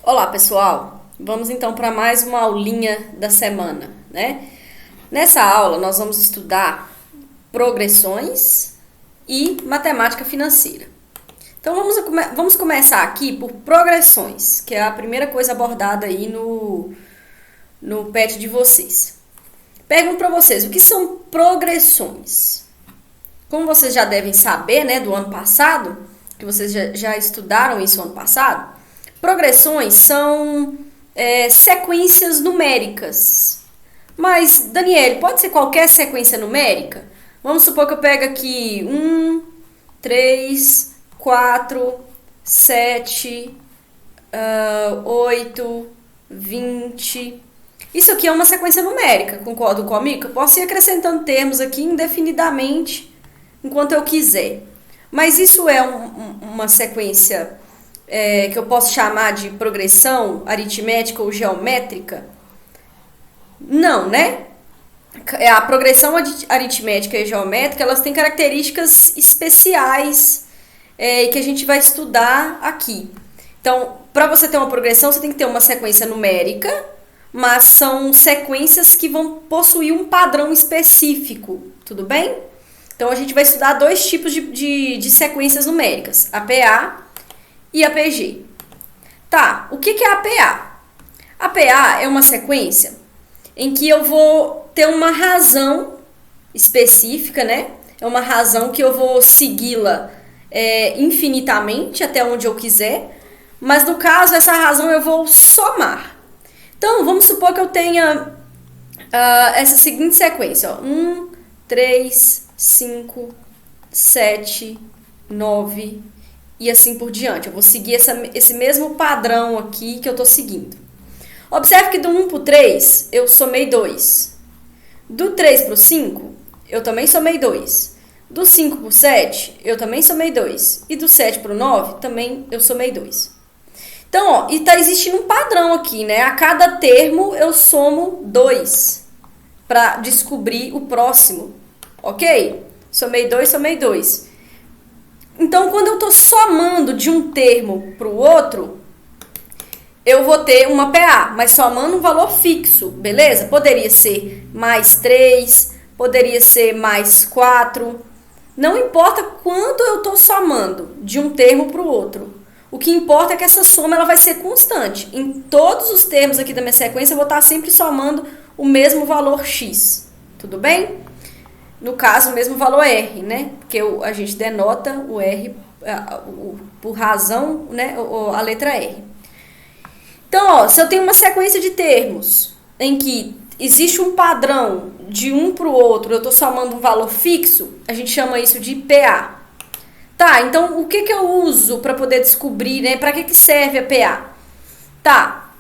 Olá, pessoal! Vamos então para mais uma aulinha da semana, né? Nessa aula nós vamos estudar progressões e matemática financeira. Então vamos começar aqui por progressões, que é a primeira coisa abordada aí no PET de vocês. Pergunto para vocês, o que são progressões? Como vocês já devem saber, né, do ano passado, que vocês já estudaram isso ano passado, progressões são sequências numéricas. Mas, Daniele, pode ser qualquer sequência numérica? Vamos supor que eu pego aqui 1, 3, 4, 7, 8, 20. Isso aqui é uma sequência numérica, concordam comigo? Eu posso ir acrescentando termos aqui indefinidamente enquanto eu quiser. Mas isso é uma sequência que eu posso chamar de progressão aritmética ou geométrica? Não, né? A progressão aritmética e geométrica, elas têm características especiais que a gente vai estudar aqui. Então, para você ter uma progressão, você tem que ter uma sequência numérica, mas são sequências que vão possuir um padrão específico, tudo bem? Então, a gente vai estudar dois tipos de sequências numéricas, APA e APG. Tá, o que é APA? APA é uma sequência em que eu vou ter uma razão específica, né? É uma razão que eu vou segui-la infinitamente até onde eu quiser, mas no caso essa razão eu vou somar. Então, vamos supor que eu tenha essa seguinte sequência, ó, 1, 3, 5, 7, 9 e assim por diante. Eu vou seguir esse mesmo padrão aqui que eu estou seguindo. Observe que do 1 para o 3, eu somei 2. Do 3 para o 5, eu também somei 2. Do 5 para o 7, eu também somei 2. E do 7 para o 9, também eu somei 2. Então, ó, e tá existindo um padrão aqui, né? A cada termo eu somo 2 para descobrir o próximo, ok? Somei 2, somei 2. Então, quando eu estou somando de um termo para o outro, eu vou ter uma PA, mas somando um valor fixo, beleza? Poderia ser mais 3, poderia ser mais 4. Não importa quanto eu estou somando de um termo para o outro. O que importa é que essa soma ela vai ser constante. Em todos os termos aqui da minha sequência, eu vou estar sempre somando o mesmo valor X. Tudo bem? No caso, o mesmo valor R, né? Porque a gente denota o R por razão, né? A letra R. Então, ó, se eu tenho uma sequência de termos em que existe um padrão de um para o outro, eu estou somando um valor fixo, a gente chama isso de PA. Tá, então o que eu uso para poder descobrir, né? Para que serve a PA? Tá,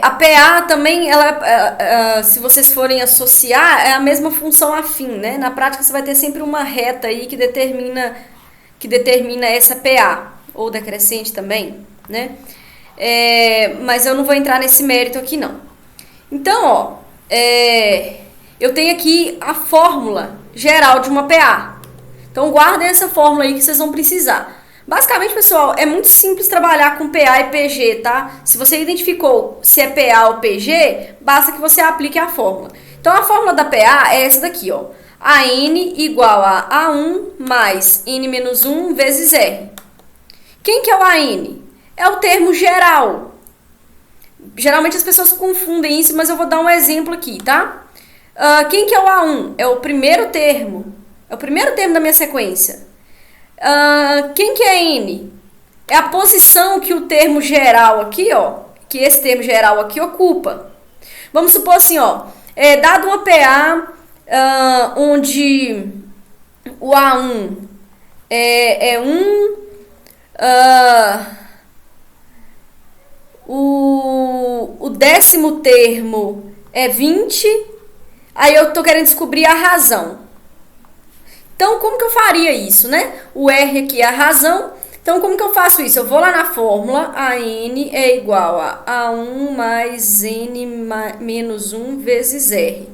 a PA também, ela, se vocês forem associar, é a mesma função afim, né? Na prática você vai ter sempre uma reta aí que determina essa PA, ou decrescente também, né? Mas eu não vou entrar nesse mérito aqui não. Então, ó, eu tenho aqui a fórmula geral de uma PA. Então guardem essa fórmula aí que vocês vão precisar. Basicamente, pessoal, é muito simples trabalhar com PA e PG, tá? Se você identificou se é PA ou PG, basta que você aplique a fórmula. Então a fórmula da PA é essa daqui, ó. AN igual a A1 mais N menos 1 vezes R. Quem que é o AN? É o termo geral. Geralmente as pessoas confundem isso, mas eu vou dar um exemplo aqui, tá? Quem que é o A1? É o primeiro termo. É o primeiro termo da minha sequência. Quem que é N? É a posição que o termo geral aqui, ó, que esse termo geral aqui ocupa. Vamos supor assim, ó, dado uma PA onde o A1 é 1, o décimo termo é 20, aí eu tô querendo descobrir a razão. Então, como que eu faria isso, né? O R aqui é a razão. Então, como que eu faço isso? Eu vou lá na fórmula, a N é igual a A1 mais N menos 1 vezes R.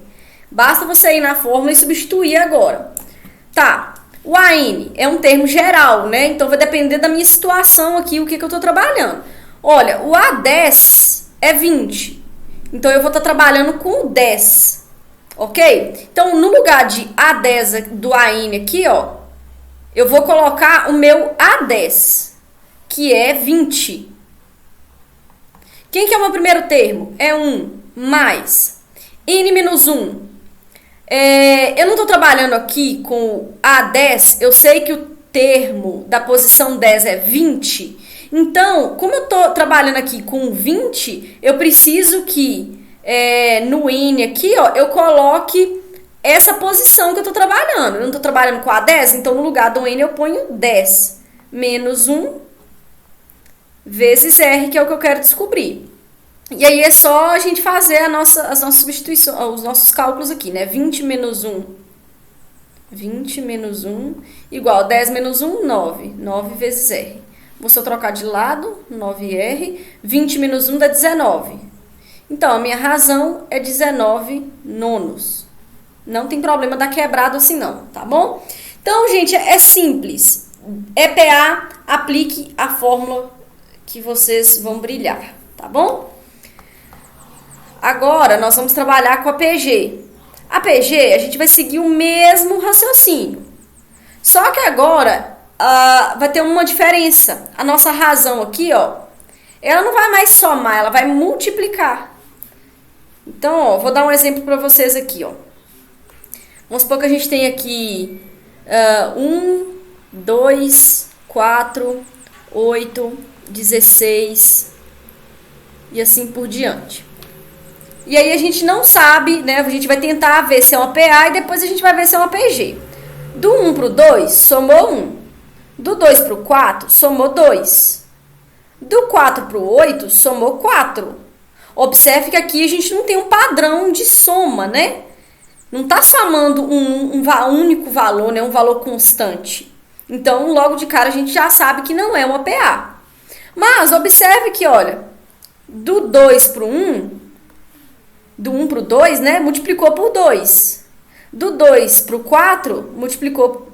Basta você ir na fórmula e substituir agora. Tá, o AN é um termo geral, né? Então, vai depender da minha situação aqui, o que eu estou trabalhando. Olha, o A10 é 20. Então, eu vou estar trabalhando com o 10. Ok? Então, no lugar de A10 do AN aqui, ó, eu vou colocar o meu A10, que é 20. Quem que é o meu primeiro termo? É 1 mais N menos 1. Eu não estou trabalhando aqui com o A10, eu sei que o termo da posição 10 é 20. Então, como eu estou trabalhando aqui com 20, eu preciso que no N aqui, ó, eu coloque essa posição que eu estou trabalhando. Eu não estou trabalhando com A10, então no lugar do N eu ponho 10 menos 1 vezes R, que é o que eu quero descobrir. E aí é só a gente fazer as nossas substituições, os nossos cálculos aqui, né? 20 menos 1 igual 10 menos 1, 9. 9 vezes R. Vou só trocar de lado, 9R. 20 menos 1 dá 19. Então, a minha razão é 19 nonos. Não tem problema dar quebrado assim não, tá bom? Então, gente, é simples. EPA, aplique a fórmula que vocês vão brilhar, tá bom? Agora, nós vamos trabalhar com a PG. A PG, a gente vai seguir o mesmo raciocínio. Só que agora, vai ter uma diferença. A nossa razão aqui, ó, ela não vai mais somar, ela vai multiplicar. Então, ó, vou dar um exemplo para vocês aqui, ó. Vamos supor que a gente tem aqui 1, 2, 4, 8, 16 e assim por diante. E aí a gente não sabe, né? A gente vai tentar ver se é uma PA e depois a gente vai ver se é uma PG. Do 1 pro 2, somou 1. Do 2 pro 4, somou 2. Do 4 pro 8, somou 4. Observe que aqui a gente não tem um padrão de soma, né? Não está somando um único valor, né? Um valor constante. Então, logo de cara, a gente já sabe que não é uma PA. Mas, observe que, olha, do 2 pro 1... Do 1 para o 2, né? Multiplicou por 2. Do 2 para o 4, multiplicou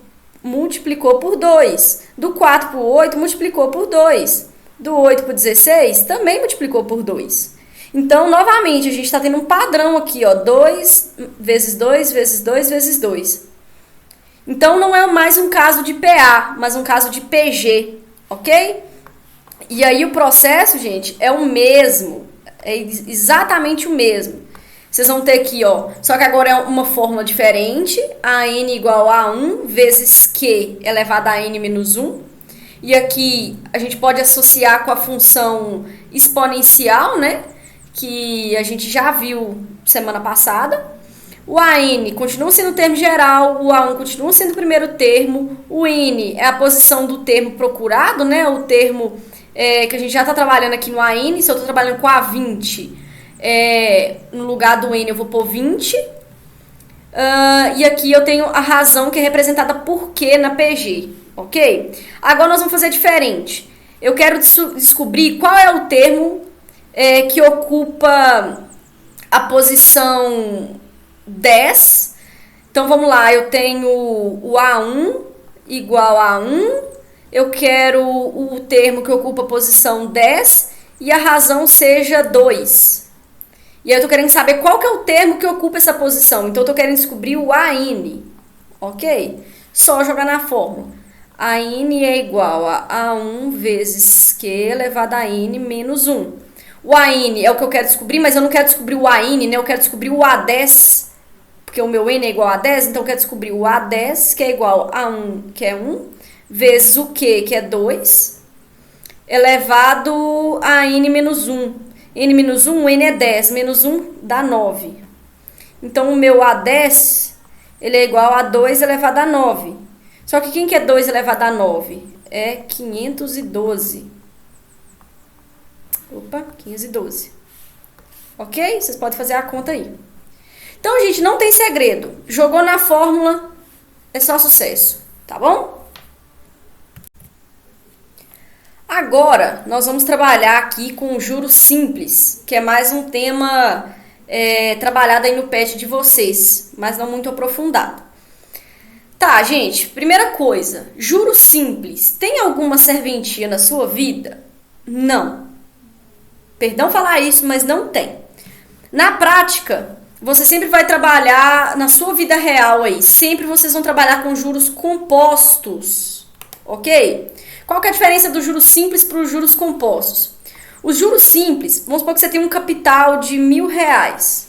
por 2. Do 4 para o 8, multiplicou por 2. Do 8 para o 16, também multiplicou por 2. Então, novamente, a gente está tendo um padrão aqui, ó. 2 vezes 2 vezes 2 vezes 2. Então, não é mais um caso de PA, mas um caso de PG, ok? E aí, o processo, gente, é o mesmo. É exatamente o mesmo. Vocês vão ter aqui, ó, só que agora é uma fórmula diferente, AN igual a 1 vezes Q elevado a N menos 1. E aqui a gente pode associar com a função exponencial, né, que a gente já viu semana passada. O AN continua sendo o termo geral, o A1 continua sendo o primeiro termo, o N é a posição do termo procurado, né, o termo que a gente já está trabalhando aqui no AN. Se eu estou trabalhando com A20, no lugar do N eu vou pôr 20. E aqui eu tenho a razão que é representada por Q na PG, ok? Agora nós vamos fazer diferente. Eu quero descobrir qual é o termo que ocupa a posição 10. Então vamos lá, eu tenho o A1 igual a 1. Eu quero o termo que ocupa a posição 10 e a razão seja 2. E aí eu tô querendo saber qual que é o termo que ocupa essa posição. Então eu tô querendo descobrir o AN, ok? Só jogar na fórmula. AN é igual a A1 vezes Q elevado a N menos 1. O AN é o que eu quero descobrir, mas eu não quero descobrir o AN, né? Eu quero descobrir o A10, porque o meu N é igual a 10, então eu quero descobrir o A10, que é igual a 1, que é 1, vezes o Q, que é 2, elevado a N menos 1. N menos 1, N é 10, menos 1 dá 9. Então, o meu A10, ele é igual a 2 elevado a 9. Só que quem que é 2 elevado a 9? É 512. Opa, 512. Ok? Vocês podem fazer a conta aí. Então, gente, não tem segredo. Jogou na fórmula, é só sucesso. Tá bom? Agora, nós vamos trabalhar aqui com juros simples, que é mais um tema trabalhado aí no PET de vocês, mas não muito aprofundado. Tá, gente, primeira coisa, juros simples. Tem alguma serventia na sua vida? Não. Perdão falar isso, mas não tem. Na prática, você sempre vai trabalhar na sua vida real aí. Sempre vocês vão trabalhar com juros compostos, ok? Qual que é a diferença dos juros simples para os juros compostos? Os juros simples, vamos supor que você tem um capital de R$1.000.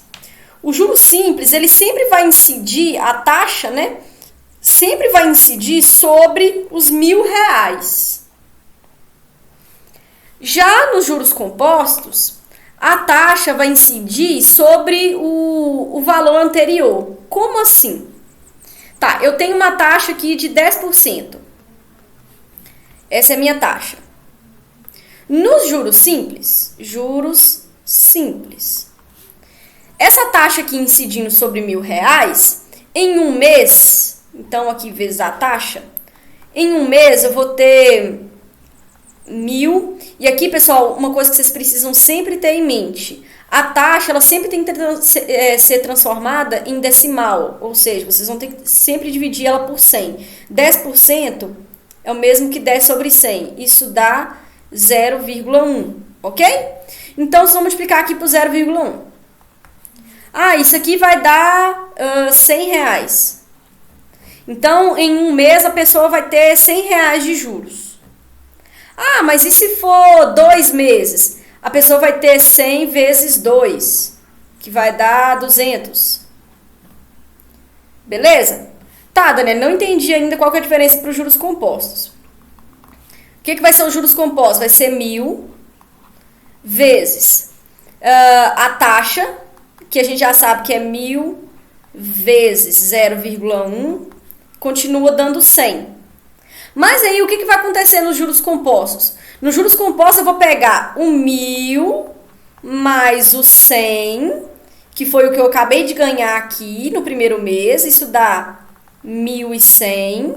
O juro simples, ele sempre vai incidir, a taxa, né? Sempre vai incidir sobre os R$1.000. Já nos juros compostos, a taxa vai incidir sobre o valor anterior. Como assim? Tá, eu tenho uma taxa aqui de 10%. Essa é a minha taxa. Nos juros simples, essa taxa aqui incidindo sobre R$1.000, em um mês, então aqui vezes a taxa, em um mês eu vou ter 1.000. E aqui, pessoal, uma coisa que vocês precisam sempre ter em mente: a taxa ela sempre tem que ser transformada em decimal, ou seja, vocês vão ter que sempre dividir ela por 100. 10% é o mesmo que 10 sobre 100, isso dá 0,1, ok? Então, vocês vão multiplicar aqui por 0,1. Ah, isso aqui vai dar R$100. Então, em um mês, a pessoa vai ter R$100 de juros. Ah, mas e se for 2 meses? A pessoa vai ter 100 vezes 2, que vai dar 200. Beleza? Tá, Daniela, não entendi ainda qual que é a diferença para os juros compostos. O que vai ser os juros compostos? Vai ser 1.000 vezes a taxa, que a gente já sabe que é 1.000 vezes 0,1, continua dando 100. Mas aí o que vai acontecer nos juros compostos? Nos juros compostos eu vou pegar o 1.000 mais o 100, que foi o que eu acabei de ganhar aqui no primeiro mês, isso dá 1.100.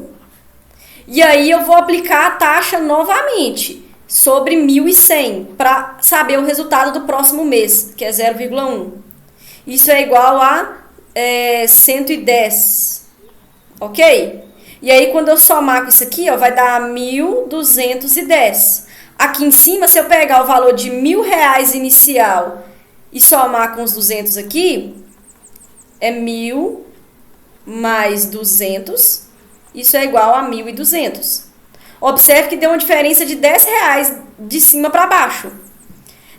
E aí eu vou aplicar a taxa novamente sobre 1.100 para saber o resultado do próximo mês, que é 0,1. Isso é igual a 110, ok? E aí quando eu somar com isso aqui, ó, vai dar 1.210. Aqui em cima, se eu pegar o valor de R$1.000 inicial e somar com os 200 aqui, é 1.000 mais 200, isso é igual a 1.200. Observe que deu uma diferença de R$10 de cima para baixo.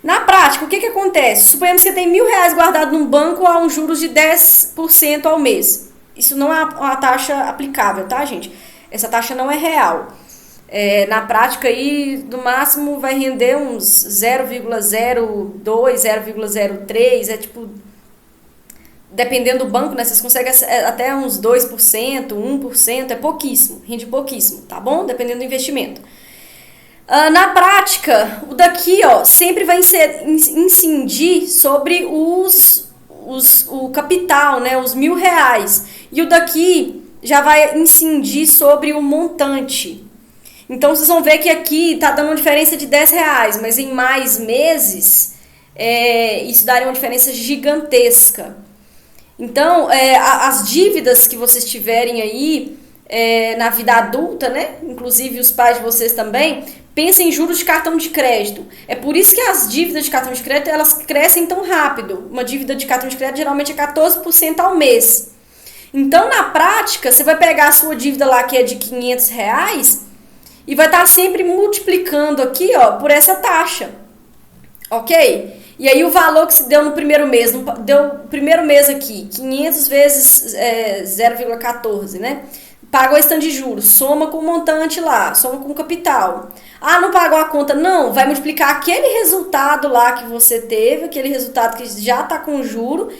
Na prática, o que acontece? Suponhamos que você tem R$1.000 guardado num banco a um juros de 10% ao mês. Isso não é uma taxa aplicável, tá, gente? Essa taxa não é real. Na prática, aí, no máximo, vai render uns 0,02, 0,03, dependendo do banco, né? Vocês conseguem até uns 2%, 1%, é pouquíssimo, rende pouquíssimo, tá bom? Dependendo do investimento. Na prática, o daqui, ó, sempre vai incidir sobre o capital, né? Os R$1.000. E o daqui já vai incidir sobre o montante. Então, vocês vão ver que aqui tá dando uma diferença de R$10, mas em mais meses, isso daria uma diferença gigantesca. Então, as dívidas que vocês tiverem aí na vida adulta, né? Inclusive os pais de vocês também, pensem em juros de cartão de crédito. É por isso que as dívidas de cartão de crédito, elas crescem tão rápido. Uma dívida de cartão de crédito geralmente é 14% ao mês. Então, na prática, você vai pegar a sua dívida lá que é de R$500 e vai estar sempre multiplicando aqui, ó, por essa taxa. Ok? E aí o valor que se deu no primeiro mês, deu o primeiro mês aqui, 500 vezes 0,14, né? Pagou esse tanto de juros, soma com o montante lá, soma com o capital. Ah, não pagou a conta? Não, vai multiplicar aquele resultado lá que você teve, aquele resultado que já está com juro,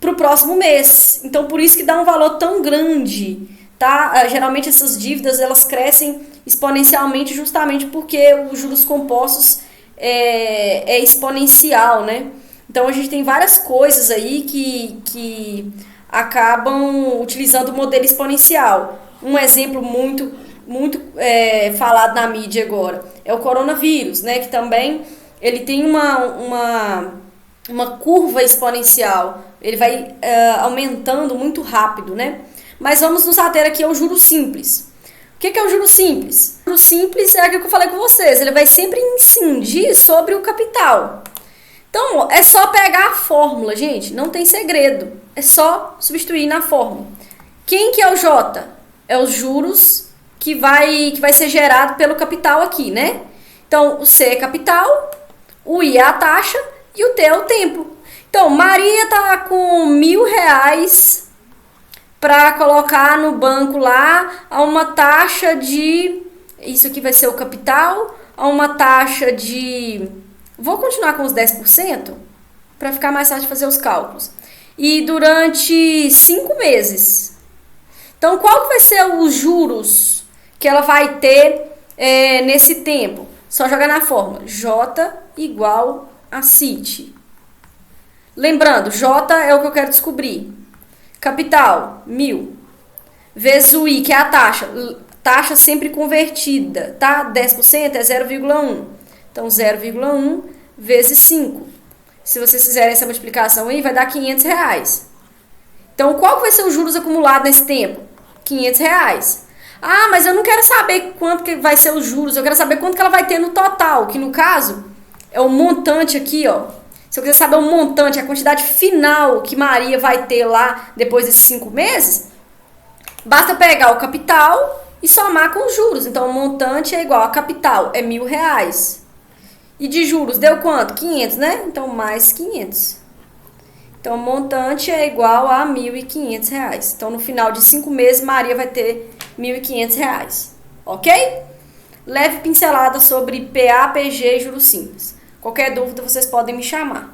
para o próximo mês. Então, por isso que dá um valor tão grande, tá? Geralmente essas dívidas, elas crescem exponencialmente justamente porque os juros compostos é exponencial, né? Então a gente tem várias coisas aí que acabam utilizando o modelo exponencial. Um exemplo muito falado na mídia agora é o coronavírus, né? Que também ele tem uma curva exponencial. Ele vai aumentando muito rápido, né? Mas vamos nos ater aqui ao juro simples. que é o juro simples? O juro simples é aquilo que eu falei com vocês, ele vai sempre incidir sobre o capital. Então, é só pegar a fórmula, gente, não tem segredo. É só substituir na fórmula. Quem que é o J? É os juros que vai ser gerado pelo capital aqui, né? Então, o C é capital, o I é a taxa e o T é o tempo. Então, Maria tá com R$1.000 para colocar no banco lá a uma taxa de... Isso aqui vai ser o capital, a uma taxa de... Vou continuar com os 10% para ficar mais fácil de fazer os cálculos. E durante 5 meses. Então, qual que vai ser os juros que ela vai ter nesse tempo? Só jogar na fórmula. J igual a CIT. Lembrando, J é o que eu quero descobrir. Capital, 1.000. Vezes o I, que é a taxa. Taxa sempre convertida, tá? 10% é 0,1. Então, 0,1 vezes 5. Se vocês fizerem essa multiplicação aí, vai dar R$500. Então, qual vai ser os juros acumulados nesse tempo? R$500. Ah, mas eu não quero saber quanto que vai ser os juros, eu quero saber quanto que ela vai ter no total, que no caso é o montante aqui, ó. Se eu quiser saber o montante, a quantidade final que Maria vai ter lá depois desses 5 meses, basta pegar o capital e somar com os juros. Então, o montante é igual a capital, é R$1.000. E de juros, deu quanto? 500, né? Então, mais 500. Então, o montante é igual a R$1.500. Então, no final de 5 meses, Maria vai ter R$1.500. Ok? Leve pincelada sobre PA, PG e juros simples. Qualquer dúvida, vocês podem me chamar.